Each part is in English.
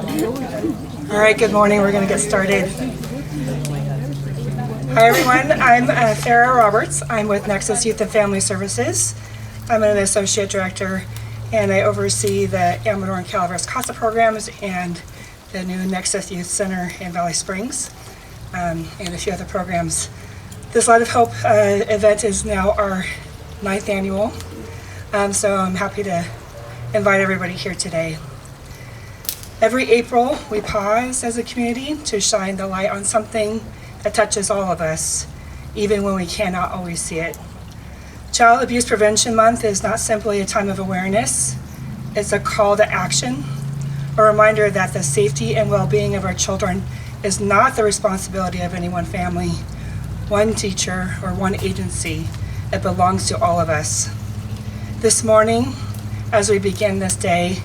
All right, good morning. We're going to get started. Hi, everyone. I'm Farrah Roberts. I'm with Nexus Youth and Family Services. I'm an associate director, and I oversee the Amador and Calaveras CASA programs and the new Nexus Youth Center in Valley Springs, and a few other programs. This Light of Hope event is now our 9th annual, so I'm happy to invite everybody here today. Every April, we pause as a community to shine the light on something that touches all of us, even when we cannot always see it. Child Abuse Prevention Month is not simply a time of awareness, it's a call to action, a reminder that the safety and well-being of our children is not the responsibility of any one family, one teacher, or one agency. It belongs to all of us. This morning, as we begin this day,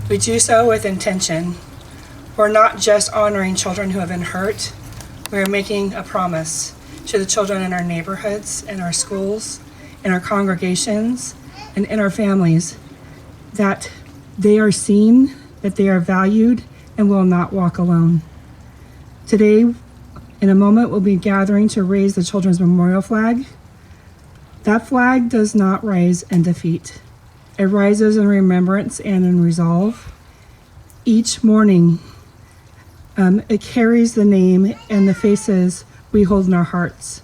we do so with intention. We're not just honoring children who have been hurt, we're making a promise to the children in our neighborhoods, in our schools, in our congregations, and in our families that they are seen, that they are valued, and will not walk alone. Today, in a moment, we'll be gathering to raise the Children's Memorial flag. That flag does not rise in defeat. It rises in remembrance and in resolve. Each morning, it carries the name and the faces we hold in our hearts.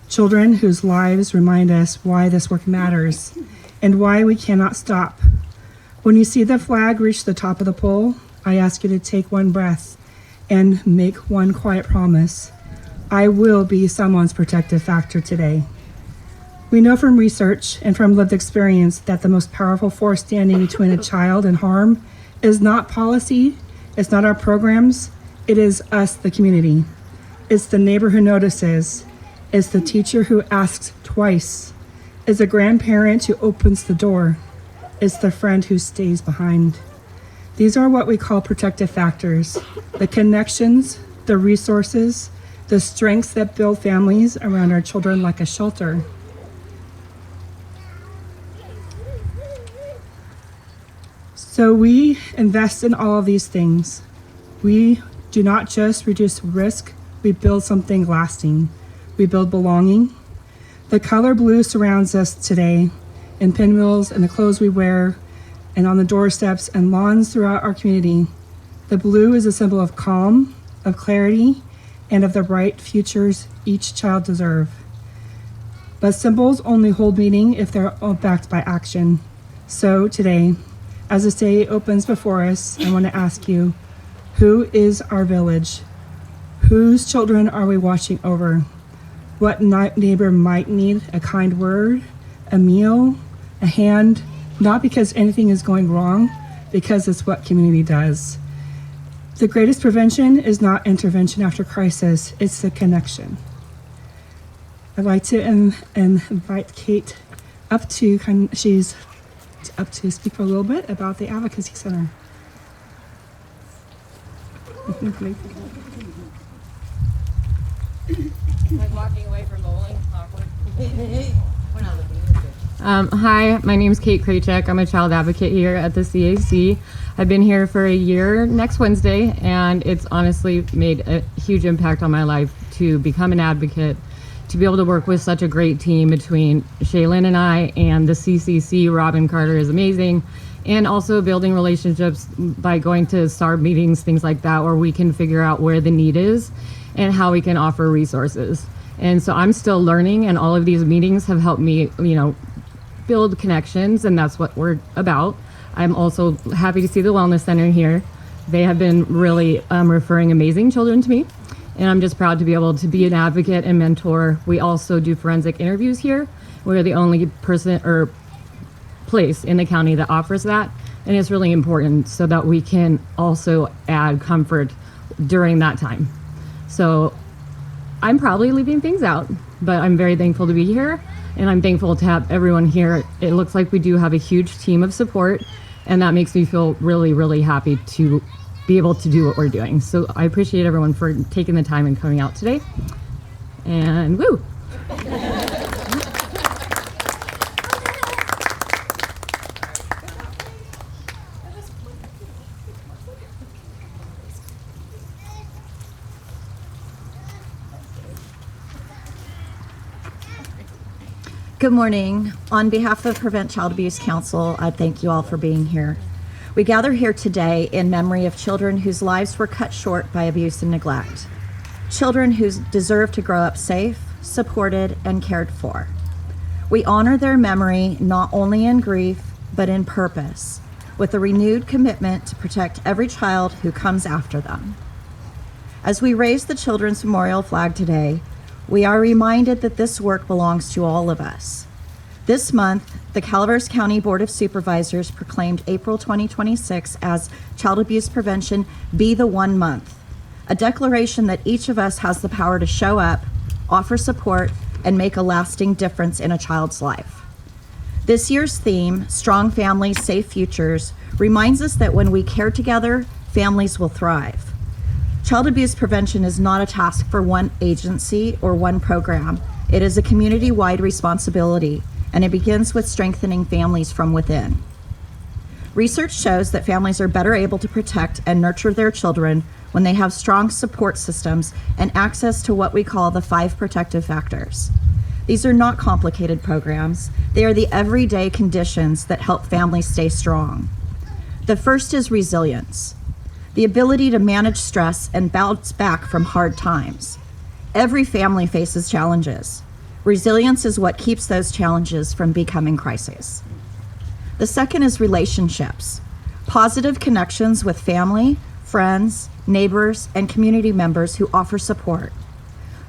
Children whose lives remind us why this work matters and why we cannot stop. When you see the flag reach the top of the pole, I ask you to take one breath and make one quiet promise. I will be someone's protective factor today. We know from research and from lived experience that the most powerful force standing between a child and harm is not policy, it's not our programs, it is us, the community. It's the neighbor who notices, it's the teacher who asks twice, it's the grandparent who opens the door, it's the friend who stays behind. These are what we call protective factors, the connections, the resources, the strengths that build families around our children like a shelter. So we invest in all of these things. We do not just reduce risk, we build something lasting. We build belonging. The color blue surrounds us today in pinwheels and the clothes we wear and on the doorsteps and lawns throughout our community. The blue is a symbol of calm, of clarity, and of the bright futures each child deserves. But symbols only hold meaning if they're backed by action. So today, as this day opens before us, I want to ask you, who is our village? Whose children are we watching over? What neighbor might need a kind word, a meal, a hand, not because anything is going wrong, because it's what community does. The greatest prevention is not intervention after crisis, it's the connection. I'd like to invite Kate up to, she's up to speak for a little bit about the Advocacy Center. I'm walking away from bowling. Awkward. Hi, my name is Kate Krachek. I'm a child advocate here at the CAC. I've been here for a year next Wednesday, and it's honestly made a huge impact on my life to become an advocate, to be able to work with such a great team between Shaylin and I and the CCC. Robin Carter is amazing. And also building relationships by going to STAR meetings, things like that, where we can figure out where the need is and how we can offer resources. And so I'm still learning, and all of these meetings have helped me, build connections, and that's what we're about. I'm also happy to see the Wellness Center here. They have been really referring amazing children to me, and I'm just proud to be able to be an advocate and mentor. We also do forensic interviews here. We're the only person or place in the county that offers that, and it's really important so that we can also add comfort during that time. So I'm probably leaving things out, but I'm very thankful to be here, and I'm thankful to have everyone here. It looks like we do have a huge team of support, and that makes me feel really, really happy to be able to do what we're doing. So I appreciate everyone for taking the time and coming out today. And woo! Good morning. On behalf of Prevent Child Abuse Council, I thank you all for being here. We gather here today in memory of children whose lives were cut short by abuse and neglect. Children who deserve to grow up safe, supported, and cared for. We honor their memory not only in grief, but in purpose, with a renewed commitment to protect every child who comes after them. As we raise the Children's Memorial flag today, we are reminded that this work belongs to all of us. This month, the Calaveras County Board of Supervisors proclaimed April 2026 as Child Abuse Prevention Be the One Month, a declaration that each of us has the power to show up, offer support, and make a lasting difference in a child's life. This year's theme, Strong Families, Safe Futures, reminds us that when we care together, families will thrive. Child abuse prevention is not a task for one agency or one program. It is a community-wide responsibility, and it begins with strengthening families from within. Research shows that families are better able to protect and nurture their children when they have strong support systems and access to what we call the 5 protective factors. These are not complicated programs. They are the everyday conditions that help families stay strong. The first is resilience, the ability to manage stress and bounce back from hard times. Every family faces challenges. Resilience is what keeps those challenges from becoming crises. The second is relationships, positive connections with family, friends, neighbors, and community members who offer support.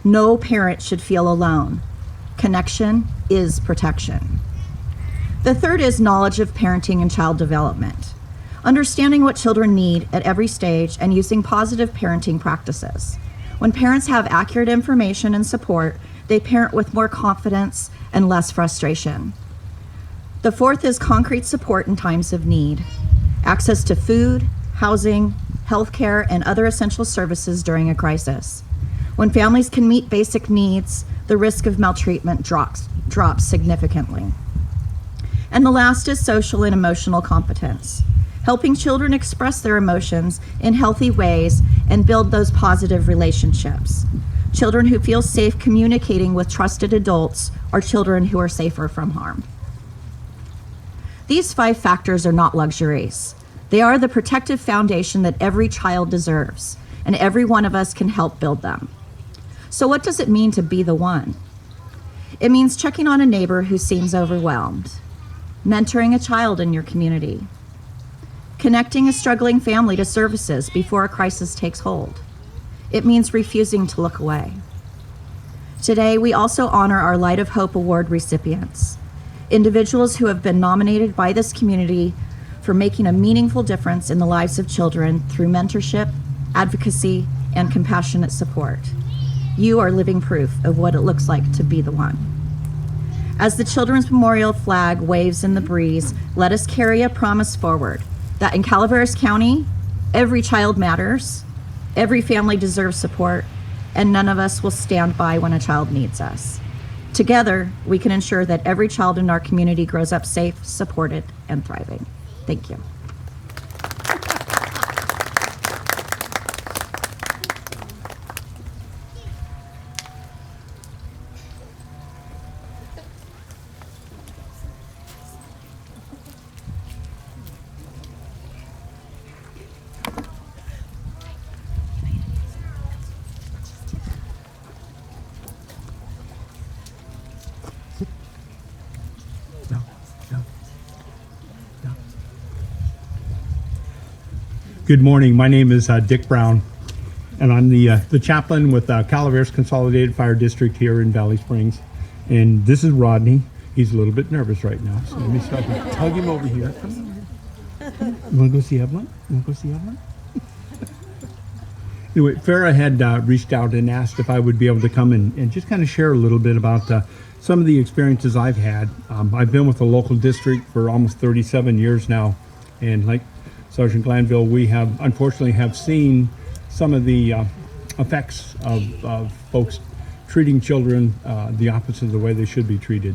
No parent should feel alone. Connection is protection. The third is knowledge of parenting and child development, understanding what children need at every stage and using positive parenting practices. When parents have accurate information and support, they parent with more confidence and less frustration. The fourth is concrete support in times of need, access to food, housing, healthcare, and other essential services during a crisis. When families can meet basic needs, the risk of maltreatment drops significantly. And the last is social and emotional competence, helping children express their emotions in healthy ways and build those positive relationships. Children who feel safe communicating with trusted adults are children who are safer from harm. These 5 factors are not luxuries. They are the protective foundation that every child deserves, and every one of us can help build them. So what does it mean to be the one? It means checking on a neighbor who seems overwhelmed, mentoring a child in your community, connecting a struggling family to services before a crisis takes hold. It means refusing to look away. Today, we also honor our Light of Hope Award recipients, individuals who have been nominated by this community for making a meaningful difference in the lives of children through mentorship, advocacy, and compassionate support. You are living proof of what it looks like to be the one. As the Children's Memorial flag waves in the breeze, let us carry a promise forward that in Calaveras County, every child matters, every family deserves support, and none of us will stand by when a child needs us. Together, we can ensure that every child in our community grows up safe, supported, and thriving. Thank you. Good morning. My name is Dick Brown, and I'm the chaplain with Calaveras Consolidated Fire District here in Valley Springs. And this is Rodney. He's a little bit nervous right now, so let me start to tug him over here. Come over here. You want to go see Evelyn? You want to go see Evelyn? Anyway, Farah had reached out and asked if I would be able to come and just kind of share a little bit about some of the experiences I've had. I've been with the local district for almost 37 years now, and like Sergeant Glanville, we have unfortunately seen some of the effects of folks treating children the opposite of the way they should be treated.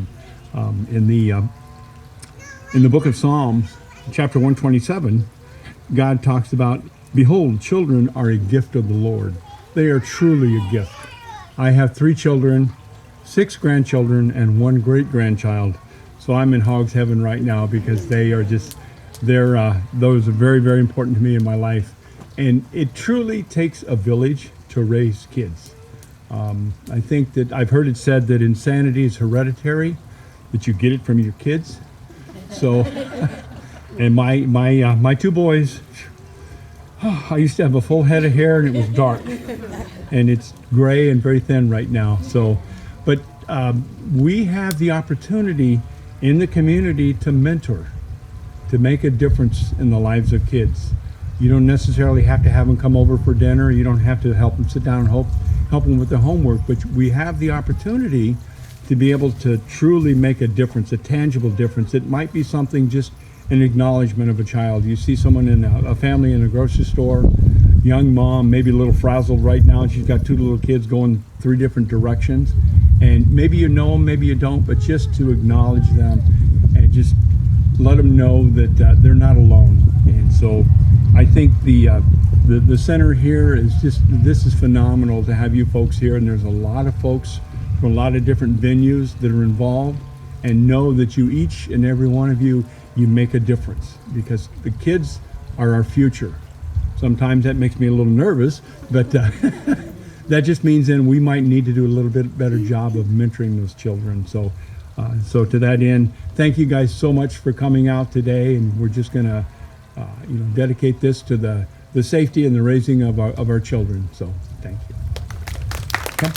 In the book of Psalms, chapter 127, God talks about, "Behold, children are a gift of the Lord. They are truly a gift." I have 3 children. 6 grandchildren and 1 great-grandchild. So I'm in hog's heaven right now because those are very, very important to me in my life. And it truly takes a village to raise kids. I think that I've heard it said that insanity is hereditary, that you get it from your kids. So, and my 2 boys, I used to have a full head of hair and it was dark, and it's gray and very thin right now. So, but we have the opportunity in the community to mentor, to make a difference in the lives of kids. You don't necessarily have to have them come over for dinner. You don't have to help them sit down and help them with their homework, but we have the opportunity to be able to truly make a difference, a tangible difference. It might be something, just an acknowledgement of a child. You see someone in a family in a grocery store, young mom, maybe a little frazzled right now, and she's got 2 little kids going 3 different directions. And maybe you know them, maybe you don't, but just to acknowledge them and just let them know that they're not alone. And so I think the center here is this is phenomenal to have you folks here, and there's a lot of folks from a lot of different venues that are involved, and know that you, each and every one of you make a difference, because the kids are our future. Sometimes that makes me a little nervous, but that just means then we might need to do a little bit better job of mentoring those children. So to that end, thank you guys so much for coming out today, and we're just going to dedicate this to the safety and the raising of our children. So thank you. Come.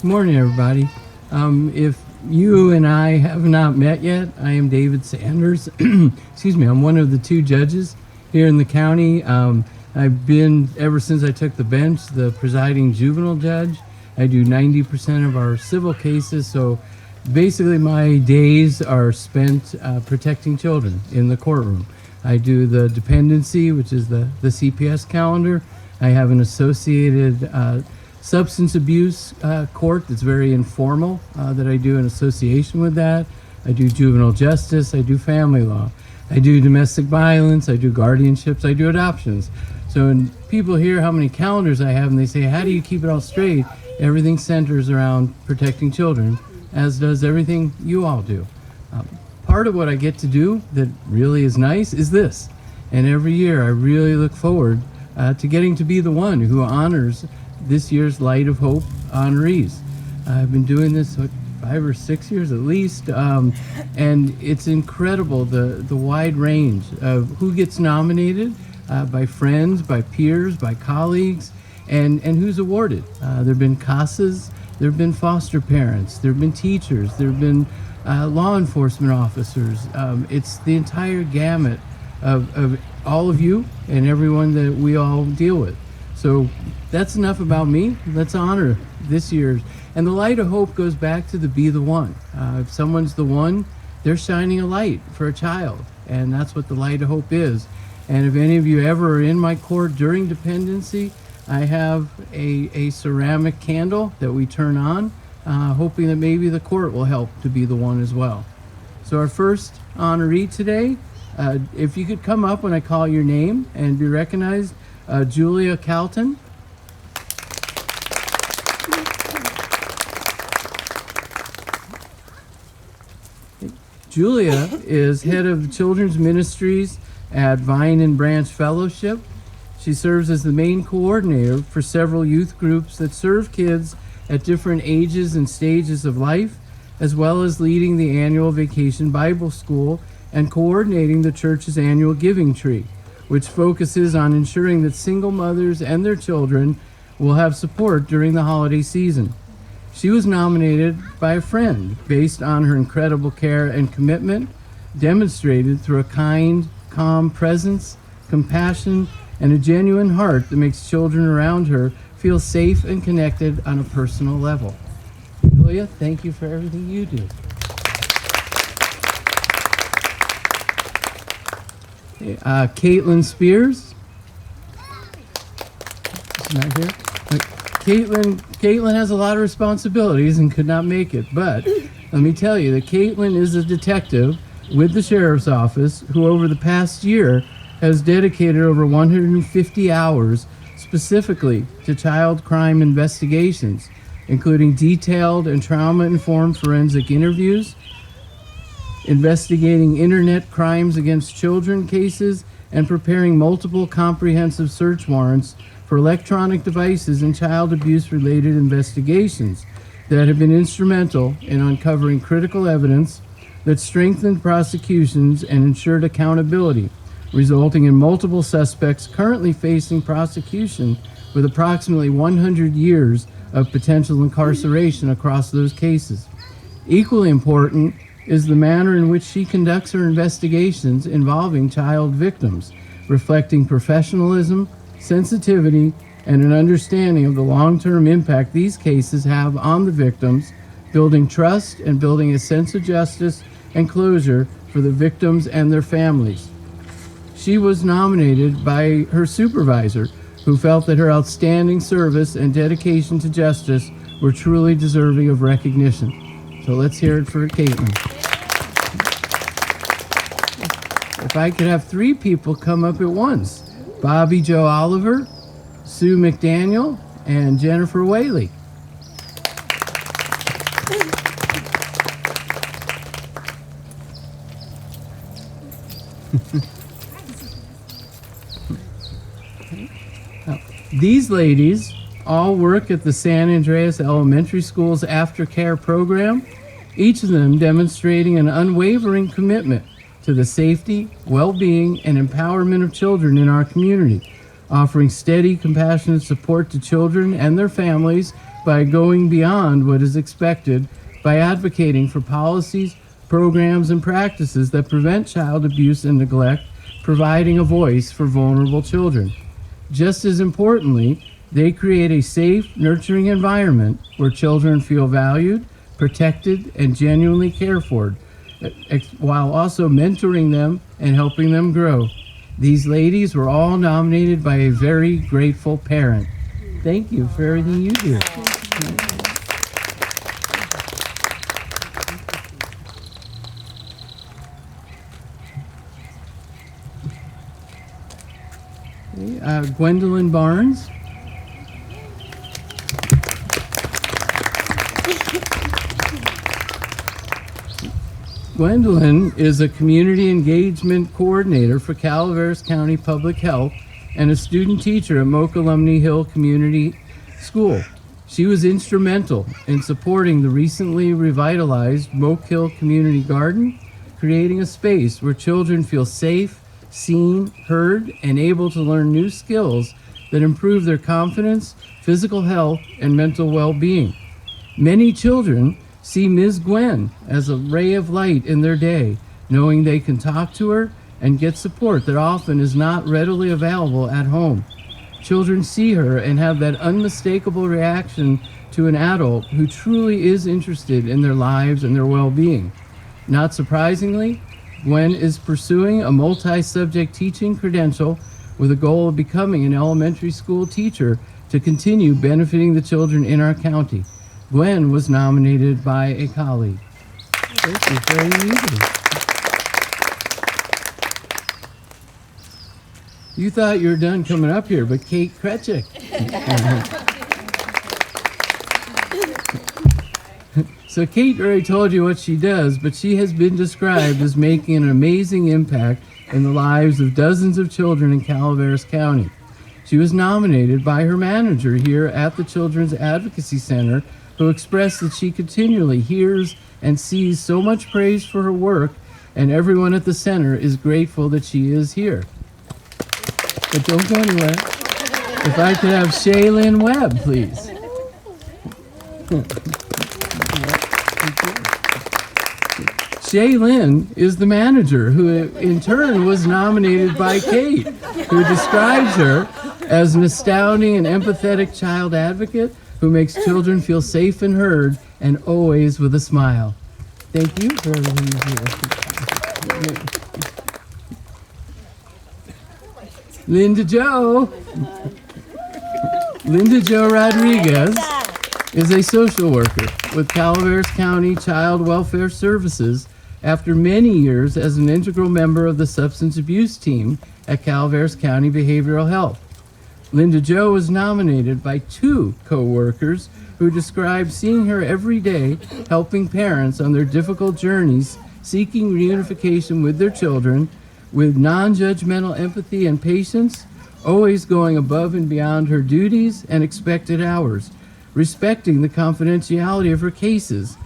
Good morning, everybody. If you and I have not met yet, I am David Sanders. Excuse me, I'm one of the 2 judges here in the county. I've been, ever since I took the bench, the presiding juvenile judge. I do 90% of our civil cases, so basically my days are spent protecting children in the courtroom. I do the dependency, which is the CPS calendar. I have an associated substance abuse court that's very informal that I do in association with that. I do juvenile justice, I do family law, I do domestic violence, I do guardianships, I do adoptions. So when people hear how many calendars I have and they say, how do you keep it all straight? Everything centers around protecting children, as does everything you all do. Part of what I get to do that really is nice is this. And every year I really look forward to getting to be the one who honors this year's Light of Hope honorees. I've been doing this 5 or 6 years at least, and it's incredible the wide range of who gets nominated by friends, by peers, by colleagues, and who's awarded. There have been CASAs, there have been foster parents, there have been teachers, there have been law enforcement officers. It's the entire gamut of all of you and everyone that we all deal with. So that's enough about me. Let's honor this year's. And the Light of Hope goes back to the Be the One. If someone's the one, they're shining a light for a child. And that's what the Light of Hope is. And if any of you ever are in my court during dependency, I have a ceramic candle that we turn on, hoping that maybe the court will help to be the one as well. So our first honoree today, if you could come up when I call your name and be recognized, Julia Calton. Julia is head of children's ministries at Vine and Branch Fellowship. She serves as the main coordinator for several youth groups that serve kids at different ages and stages of life, as well as leading the annual Vacation Bible School and coordinating the church's annual Giving Tree, which focuses on ensuring that single mothers and their children will have support during the holiday season. She was nominated by a friend based on her incredible care and commitment, demonstrated through a kind, calm presence, compassion, and a genuine heart that makes children around her feel safe and connected on a personal level. Julia, thank you for everything you do. Caitlin Spears. She's not here. Caitlin has a lot of responsibilities and could not make it, but let me tell you that Caitlin is a detective with the sheriff's office who over the past year has dedicated over 150 hours specifically to child crime investigations, including detailed and trauma-informed forensic interviews, investigating internet crimes against children cases, and preparing multiple comprehensive search warrants for electronic devices and child abuse-related investigations that have been instrumental in uncovering critical evidence that strengthened prosecutions and ensured accountability, resulting in multiple suspects currently facing prosecution with approximately 100 years of potential incarceration across those cases. Equally important is the manner in which she conducts her investigations involving child victims, reflecting professionalism, sensitivity, and an understanding of the long-term impact these cases have on the victims, building trust and building a sense of justice and closure for the victims and their families. She was nominated by her supervisor, who felt that her outstanding service and dedication to justice were truly deserving of recognition. So let's hear it for Caitlin. If I could have 3 people come up at once: Bobby Joe Oliver, Sue McDaniel, and Jennifer Whaley. These ladies all work at the San Andreas Elementary School's aftercare program, each of them demonstrating an unwavering commitment to the safety, well-being, and empowerment of children in our community, offering steady, compassionate support to children and their families by going beyond what is expected, by advocating for policies, programs, and practices that prevent child abuse and neglect, providing a voice for vulnerable children. Just as importantly, they create a safe, nurturing environment where children feel valued, protected, and genuinely cared for, while also mentoring them and helping them grow. These ladies were all nominated by a very grateful parent. Thank you for everything you do. Gwendolyn Barnes. Gwendolyn is a community engagement coordinator for Calaveras County Public Health and a student teacher at Mokelumne Hill Community School. She was instrumental in supporting the recently revitalized Moke Hill Community Garden, creating a space where children feel safe, seen, heard, and able to learn new skills that improve their confidence, physical health, and mental well-being. Many children see Ms. Gwen as a ray of light in their day, knowing they can talk to her and get support that often is not readily available at home. Children see her and have that unmistakable reaction to an adult who truly is interested in their lives and their well-being. Not surprisingly, Gwen is pursuing a multi-subject teaching credential with a goal of becoming an elementary school teacher to continue benefiting the children in our county. Gwen was nominated by a colleague. Thank you. Very easy. You thought you were done coming up here, but Kate Krechik. So Kate already told you what she does, but she has been described as making an amazing impact in the lives of dozens of children in Calaveras County. She was nominated by her manager here at the Children's Advocacy Center, who expressed that she continually hears and sees so much praise for her work, and everyone at the center is grateful that she is here. But don't go anywhere. If I could have Shaylin Webb, please. Shaylin is the manager, who in turn was nominated by Kate, who describes her as an astounding and empathetic child advocate who makes children feel safe and heard, and always with a smile. Thank you for everything you do. Linda Jo. Linda Jo Rodriguez is a social worker with Calaveras County Child Welfare Services after many years as an integral member of the substance abuse team at Calaveras County Behavioral Health. Linda Jo was nominated by 2 co-workers who described seeing her every day helping parents on their difficult journeys, seeking reunification with their children, with non-judgmental empathy and patience, always going above and beyond her duties and expected hours, respecting the confidentiality of her cases.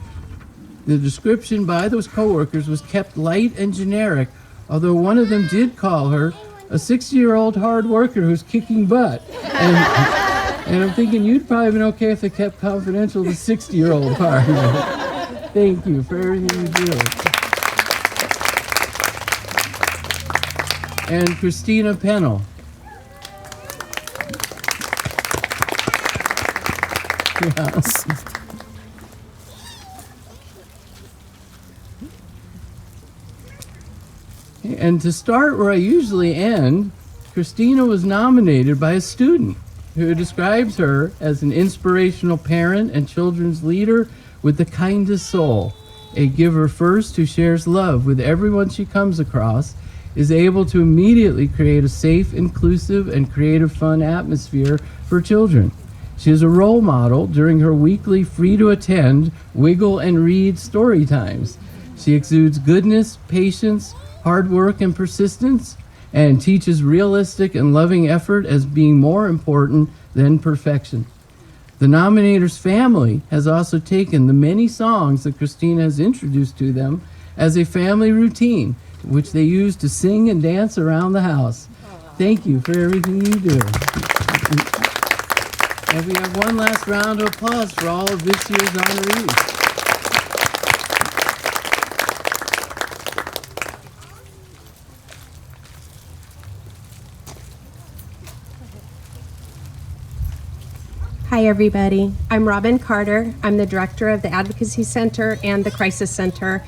The description by those coworkers was kept light and generic, although one of them did call her a 60-year-old hard worker who's kicking butt. And I'm thinking you'd probably have been okay if they kept confidential the 60-year-old part. Thank you for everything you do. And Christina Pennell. Yes. And to start where I usually end, Christina was nominated by a student who describes her as an inspirational parent and children's leader with the kindest soul, a giver first who shares love with everyone she comes across, is able to immediately create a safe, inclusive, and creative fun atmosphere for children. She is a role model during her weekly free-to-attend Wiggle and Read story times. She exudes goodness, patience, hard work, and persistence, and teaches realistic and loving effort as being more important than perfection. The nominator's family has also taken the many songs that Christina has introduced to them as a family routine, which they use to sing and dance around the house. Thank you for everything you do. And we have one last round of applause for all of this year's honorees. Hi, everybody. I'm Robin Carter. I'm the director of the Advocacy Center and the Crisis Center.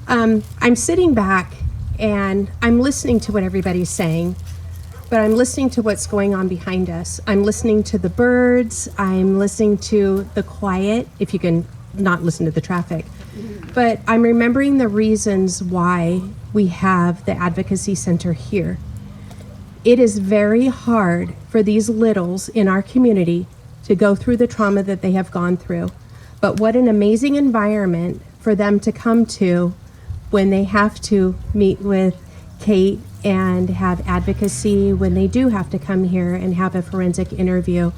I'm sitting back and I'm listening to what everybody's saying, but I'm listening to what's going on behind us. I'm listening to the birds. I'm listening to the quiet, if you can not listen to the traffic. But I'm remembering the reasons why we have the Advocacy Center here. It is very hard for these littles in our community to go through the trauma that they have gone through. But what an amazing environment for them to come to when they have to meet with Kate and have advocacy, when they do have to come here and have a forensic interview.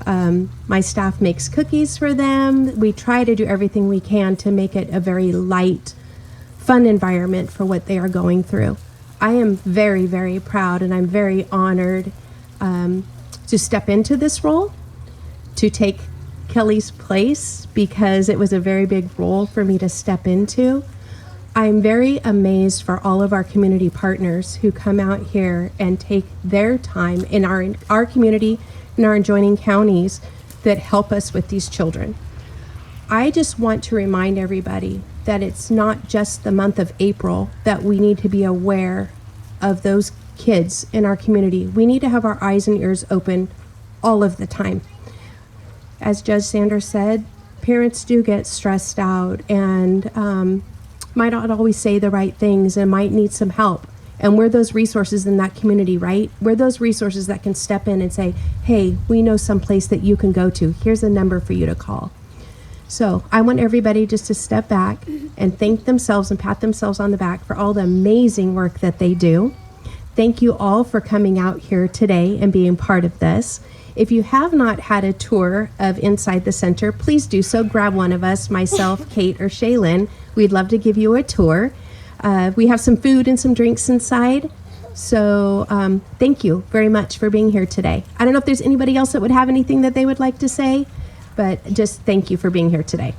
My staff makes cookies for them. We try to do everything we can to make it a very light, fun environment for what they are going through. I am very, very proud and I'm very honored to step into this role, to take Kelly's place, because it was a very big role for me to step into. I'm very amazed for all of our community partners who come out here and take their time in our community, in our adjoining counties, that help us with these children. I just want to remind everybody that it's not just the month of April that we need to be aware of those kids in our community. We need to have our eyes and ears open all of the time. As Judge Sanders said, parents do get stressed out and might not always say the right things and might need some help. And we're those resources in that community, right? We're those resources that can step in and say, hey, we know some place that you can go to. Here's a number for you to call. So I want everybody just to step back and thank themselves and pat themselves on the back for all the amazing work that they do. Thank you all for coming out here today and being part of this. If you have not had a tour of inside the center, please do so. Grab one of us, myself, Kate, or Shaylin. We'd love to give you a tour. We have some food and some drinks inside. So thank you very much for being here today. I don't know if there's anybody else that would have anything that they would like to say, but just thank you for being here today.